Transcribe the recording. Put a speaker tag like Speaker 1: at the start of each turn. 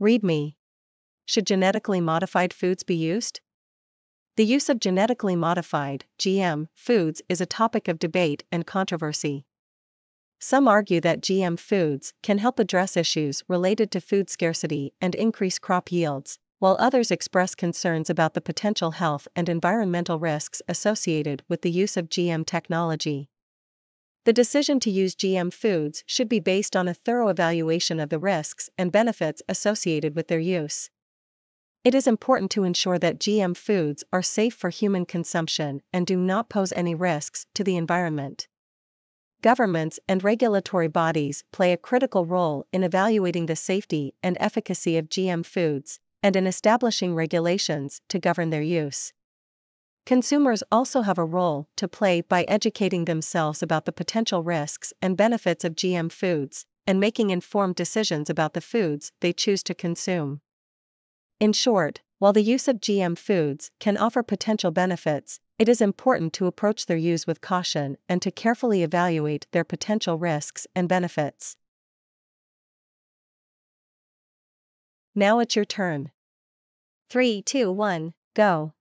Speaker 1: Read me. Should genetically modified foods be used? The use of genetically modified, GM, foods is a topic of debate and controversy. Some argue that GM foods can help address issues related to food scarcity and increase crop yields, while others express concerns about the potential health and environmental risks associated with the use of GM technology. The decision to use GM foods should be based on a thorough evaluation of the risks and benefits associated with their use. It is important to ensure that GM foods are safe for human consumption and do not pose any risks to the environment. Governments and regulatory bodies play a critical role in evaluating the safety and efficacy of GM foods, and in establishing regulations to govern their use. Consumers also have a role to play by educating themselves about the potential risks and benefits of GM foods, and making informed decisions about the foods they choose to consume. In short, while the use of GM foods can offer potential benefits, it is important to approach their use with caution and to carefully evaluate their potential risks and benefits. Now it's your turn. 3, 2, 1, go.